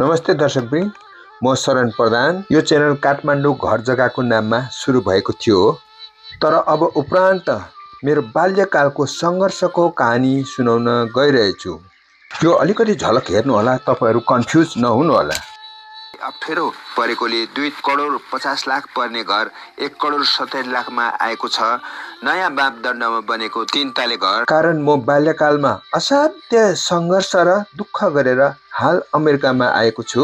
नमस्ते दर्शकवृन्द, म शरण प्रधान। यो च्यानल काठमाडौँ घर जग्गाको नाममा सुरु भएको थियो, तर अब उपरान्त मेरो बाल्यकालको सङ्घर्षको कहानी सुनाउन गइरहेछु। यो अलिकति झलक हेर्नुहोला, तपाईहरू कन्फ्युज नहुनुहोला। अप्ठ्यारो परेकोले 2 करोड 50 लाख पर्ने घर 1 करोड 70 लाखमा आएको छ। नयाँ मापदण्डमा बनेको 3 तले घर। कारण म बाल्यकालमा असाध्य सङ्घर्ष र दुःख गरेर हाल अमेरिकामा आएको छु।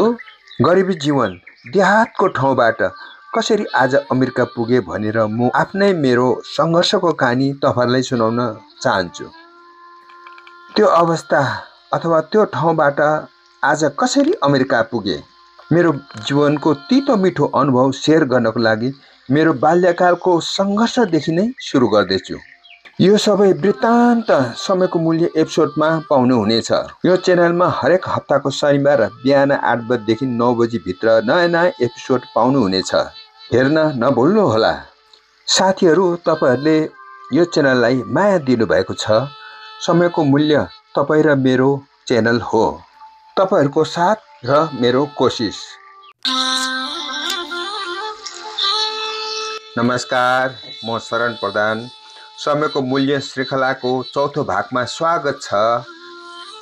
गरिबी जीवन, देहातको ठाउँबाट कसरी आज अमेरिका पुगे भनेर म आफ्नै मेरो सङ्घर्षको कहानी तपाईहरुलाई सुनाउन चाहन्छु। त्यो अवस्था अथवा त्यो ठाउँबाट आज कसरी अमेरिका पुगे, मेरो जीवनको तितो मिठो अनुभव शेयर गर्नको लागि मेरो बाल्यकालको सङ्घर्षदेखि नै सुरु गर्दैछु। यो सबै वृत्तान्त समयको मूल्य एपिसोडमा पाउनुहुनेछ। यो च्यानलमा हरेक हप्ताको शनिबार बिहान 8 बजेदेखि 9 बजी भित्र नयाँ एपिसोड पाउनुहुनेछ। हेर्न नभुल्नुहोला। साथीहरू, तपाईहरूले यो च्यानललाई माया दिनुभएको छ। समयको मूल्य तपाईँ र मेरो च्यानल हो। तपाईहरूको साथ र मेरो कोसिस। नमस्कार, म शरण प्रधान। समयको मूल्य श्रृङ्खलाको चौथो भागमा स्वागत छ।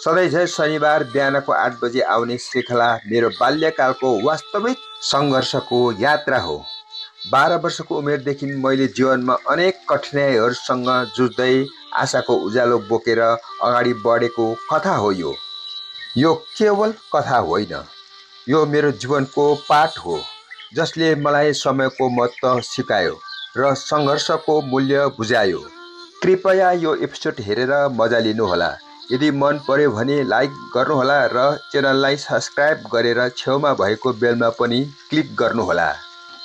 सधैँझै शनिबार बिहानको 8 बजे आउने श्रृङ्खला मेरो बाल्यकालको वास्तविक सङ्घर्षको यात्रा हो। 12 वर्षको उमेरदेखि मैले जीवनमा अनेक कठिनाइहरूसँग जुझ्दै आशाको उज्यालो बोकेर अगाडि बढेको कथा हो यो। यो केवल कथा होइन, यो मेरो जीवनको पाठ हो, जसले मलाई समयको महत्त्व सिकायो र सङ्घर्षको मूल्य बुझायो। कृपया यो एपिसोड हेरेर मजा लिनुहोला। यदि मन पर्यो भने लाइक गर्नुहोला र च्यानललाई सब्स्क्राइब गरेर छेउमा भएको बेलमा पनि क्लिक गर्नुहोला।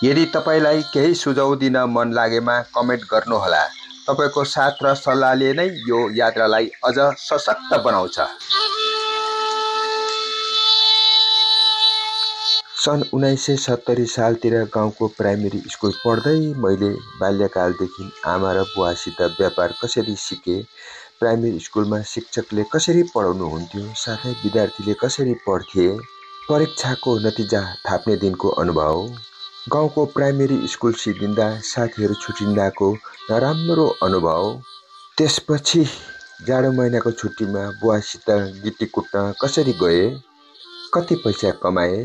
यदि तपाईलाई केही सुझाव दिन मन लागेमा कमेन्ट गर्नुहोला। तपाईको साथ र सल्लाहले नै यो यात्रालाई अझ सशक्त बनाउँछ। सन् 1970 सालतिर गाउँको प्राइमेरी स्कुल पढ्दै मैले बाल्यकालदेखि आमा र बुवासित व्यापार कसरी सिके, प्राइमेरी स्कुलमा शिक्षकले कसरी पढाउनुहुन्थ्यो, साथै विद्यार्थीले कसरी पढ्थे, परीक्षाको नतिजा थाप्ने दिनको अनुभव, गाउँको प्राइमेरी स्कुल सिद्धिँदा साथीहरू छुटिँदाको नराम्रो अनुभव, त्यसपछि जाडो महिनाको छुट्टीमा बुवासित गिटी कुट्न कसरी गए, कति पैसा कमाए,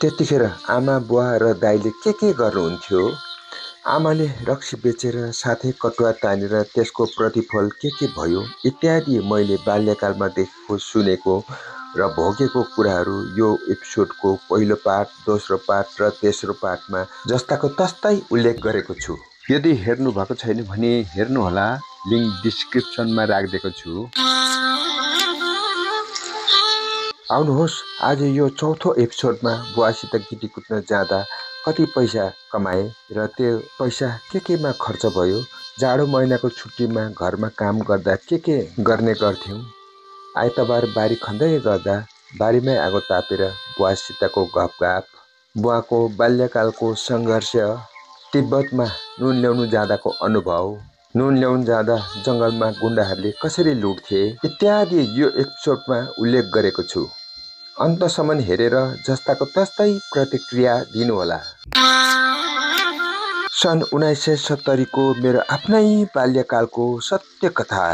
त्यतिखेर आमा बुवा र दाइले के गर्नुहुन्थ्यो, आमाले रक्सी बेचेर साथै कटुवा तानेर त्यसको प्रतिफल के भयो इत्यादि मैले बाल्यकालमा देखेको, सुनेको र भोगेको कुराहरू यो एपिसोडको पहिलो पार्ट, दोस्रो पार्ट र तेस्रो पार्टमा जस्ताको तस्तै उल्लेख गरेको छु। यदि हेर्नु भएको छैन भने हेर्नुहोला, लिङ्क डिस्क्रिप्सनमा राखिदिएको छु। आउनुहोस्, आज यो चौथो एपिसोडमा बुवासित गिटी कुट्न जाँदा कति पैसा कमाए र त्यो पैसा केमा खर्च भयो, जाडो महिनाको छुट्टीमा घरमा काम गर्दा के गर्ने गर्थ्यौँ, आइतबार बारी खन्दै गर्दा बारीमै आगो तापेर बुवासितको गफगाफ, बुवाको बाल्यकालको सङ्घर्ष, तिब्बतमा नुन ल्याउनु जाँदाको अनुभव, नुन ल्याउनु जाँदा जङ्गलमा गुण्डाहरूले कसरी लुट्थे इत्यादि यो एपिसोडमा उल्लेख गरेको छु। अन्तसम्म हेरेर जस्ताको तस्तै प्रतिक्रिया दिनुहोला। सन् 1970 को मेरो आफ्नै बाल्यकालको सत्य कथा।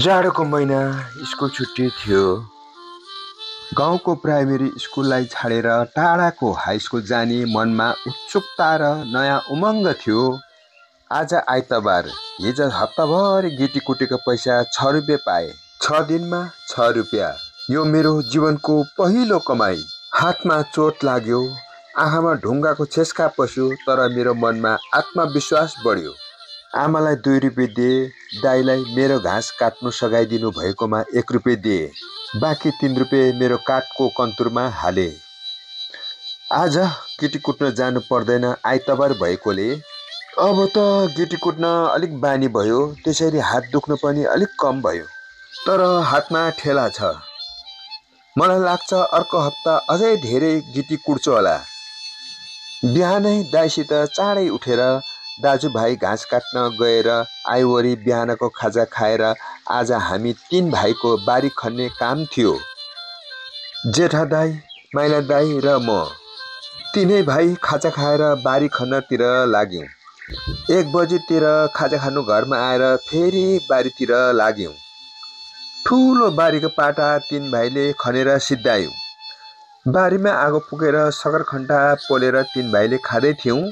जाडोको महिना, स्कुल छुट्टी थियो। गाउँको प्राइमेरी स्कुललाई छाडेर टाढाको हाई स्कुल जाने मनमा उत्सुकता र नयाँ उमङ्ग थियो। आज आइतबार, हिजो हप्ताभर गिटी कुटेको पैसा 6 रुपियाँ पाए। 6 दिनमा 6 रुपियाँ। यो मेरो जीवनको पहिलो कमाई। हातमा चोट लाग्यो, आँखामा ढुङ्गाको छेस्का पस्यो, तर मेरो मनमा आत्मविश्वास बढ्यो। आमालाई 2 रुपियाँ दिए, दाइलाई मेरो घाँस काट्नु सघाइदिनु भएकोमा 1 रुपियाँ दिए, बाँकी 3 रुपियाँ मेरो काठको कन्तुरमा हाले। आज गिटी कुट्न जानु पर्दैन आइतबार भएकोले। अब त गिटी कुट्न अलिक बानी भयो, त्यसैले हात दुख्नु पनि अलिक कम भयो, तर हातमा ठेला छ। मलाई लाग्छ अर्को हप्ता अझै धेरै गिटी कुट्छु होला। बिहानै दाइसित चाँडै उठेर दाजुभाइ घाँस काट्न गएर आइवरी बिहानको खाजा खाएर आज हामी 3 भाइको बारी खन्ने काम थियो। जेठा दाई, माइला दाई र म तीनै भाइ खाजा खाएर बारी खन्नतिर लाग्यौं। 1 बजेतिर खाजा खानु घरमा आएर फेरि बारीतिर लाग्यौं। ठुलो बारीको पाटा 3 भाइले खनेर सिद्धायौं। बारीमा आगो पुगेर सकरखण्डा पोलेर 3 भाइले खाँदै थियौं।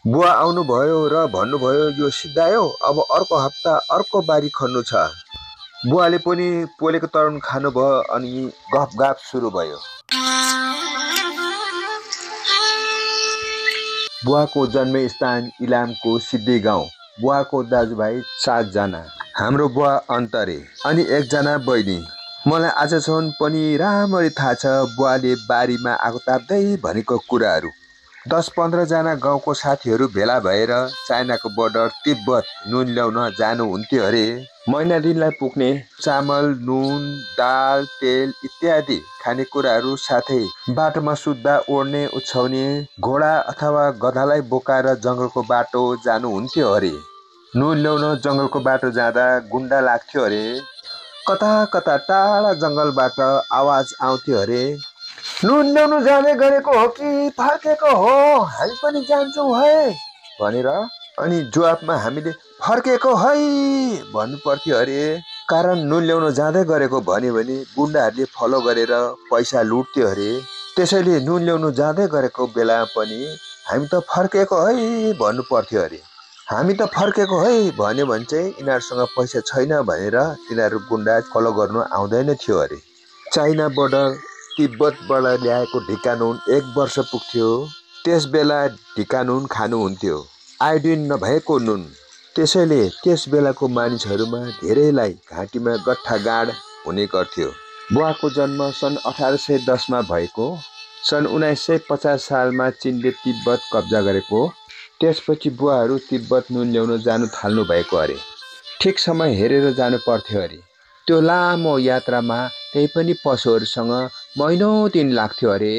बुवा आउनुभयो र भन्नुभयो यो सिद्धायो, अब अर्को हप्ता अर्को बारी खन्नु छ। बुवाले पनि पोलेको तरुण खानुभयो अनि गफगाफ सुरु भयो। बुवाको जन्मस्थान इलामको सिद्धि गाउँ। बुवाको दाजुभाइ 7 जना। हाम्रो बुवा अन्तरे अनि 1 जना बहिनी। मलाई आजसम्म पनि राम्ररी थाहा छ बुवाले बारीमा आगो ताप्दै भनेको कुराहरू। 10-15 जना गाउँको साथीहरू भेला भएर चाइनाको बोर्डर तिब्बत नुन ल्याउन जानुहुन्थ्यो अरे। महिना दिनलाई पुग्ने चामल, नुन, दाल, तेल इत्यादि खानेकुराहरू साथै बाटोमा सुत्दा ओड्ने उछ्याउने घोडा अथवा गधालाई बोकाएर जङ्गलको बाटो जानुहुन्थ्यो अरे। नुन ल्याउन जङ्गलको बाटो जाँदा गुन्डा लाग्थ्यो अरे। कता कता टाढा जङ्गलबाट आवाज आउँथ्यो अरे, नुन ल्याउनु जाँदै गरेको हो कि फर्केको हो, हामी पनि जान्छौँ है भनेर। अनि जवाफमा हामीले फर्केको है भन्नु पर्थ्यो अरे। कारण नुन ल्याउन जाँदै गरेको भन्यो भने गुन्डाहरूले फलो गरेर पैसा लुट्थ्यो अरे। त्यसैले नुन ल्याउनु जाँदै गरेको बेला पनि हामी त फर्केको है भन्नु पर्थ्यो अरे। हामी त फर्केको है भन्यो भने चाहिँ यिनीहरूसँग पैसा छैन भनेर तिनीहरू गुन्डा फलो गर्नु आउँदैन थियो अरे। चाइना बोर्डर तिब्बतबाट ल्याएको ढिका नुन 1 वर्ष पुग्थ्यो। त्यस बेला ढिका नुन खानुहुन्थ्यो, आयोडिन नभएको नुन। त्यसैले त्यस बेलाको मानिसहरूमा धेरैलाई घाँटीमा गट्ठागाड हुने गर्थ्यो। बुवाको जन्म सन् 1810 मा भएको। सन् 1950 सालमा चीनले तिब्बत कब्जा गरेको। त्यसपछि बुवाहरू तिब्बत नुन ल्याउन जानु थाल्नु भएको अरे। ठिक समय हेरेर जानु पर्थ्यो अरे। त्यो लामो यात्रामा त्यही पनि पशुहरूसँग महिनौँ दिन लाग्थ्यो अरे।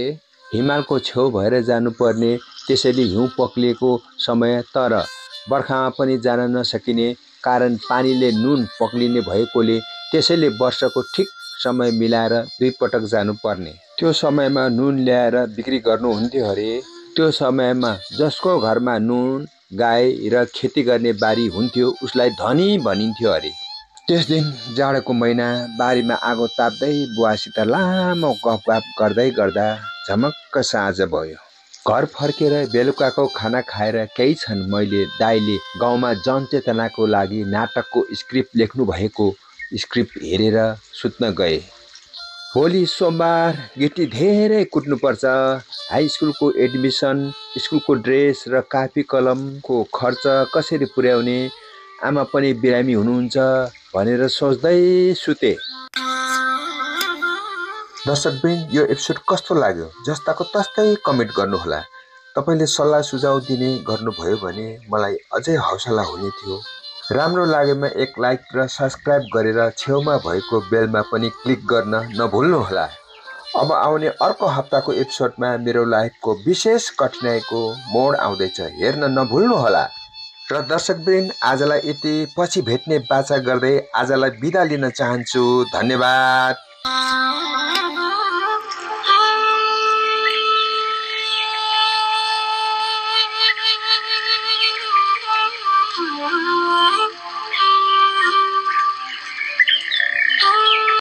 हिमालको छेउ भएर जानुपर्ने, त्यसैले हिउँ पक्लिएको समय, तर बर्खामा पनि जान नसकिने कारण पानीले नुन पक्लिने भएकोले त्यसैले वर्षको ठिक समय मिलाएर 2 पटक जानुपर्ने। त्यो समयमा नुन ल्याएर बिक्री गर्नुहुन्थ्यो अरे। त्यो समयमा जसको घरमा नुन, गाई र खेती गर्ने बारी हुन्थ्यो उसलाई धनी भनिन्थ्यो अरे। त्यस दिन जाडोको महिना बारीमा आगो ताप्दै बुवासित लामो गफगाफ गर्दै गर्दा झमक्क साँझ भयो। घर फर्केर बेलुकाको खाना खाएर केही क्षण मैले दाइले गाउँमा जनचेतनाको लागि नाटकको स्क्रिप्ट लेख्नु भएको स्क्रिप्ट हेरेर सुत्न गए। भोलि सोमबार गिटी धेरै कुट्नुपर्छ। हाई स्कुलको एडमिसन, स्कुलको ड्रेस र कापी कलमको खर्च कसरी पुर्याउने, आमा पनि बिरामी हुनुहुन्छ भनेर सोच्दै सुते। दर्शकवृन्द, यो एपिसोड कस्तो लाग्यो जस्ताको तस्तै कमेन्ट गर्नुहोला। तपाईले सल्लाह सुझाव दिने गर्नुभयो भने मलाई अझै हौसला हुने थियो। राम्रो लागेमा एक लाइक र सब्सक्राइब गरेर छेउमा भएको बेलमा पनि क्लिक गर्न नभुल्नुहोला। अब आउने अर्को हप्ताको एपिसोडमा मेरो लाइफको विशेष कठिनाइको मोड आउँदैछ, हेर्न नभुल्नुहोला। र दर्शकवृन्द, आजलाई यति, पछि भेट्ने बाचा गर्दै आजलाई बिदा लिन चाहन्छु। धन्यवाद।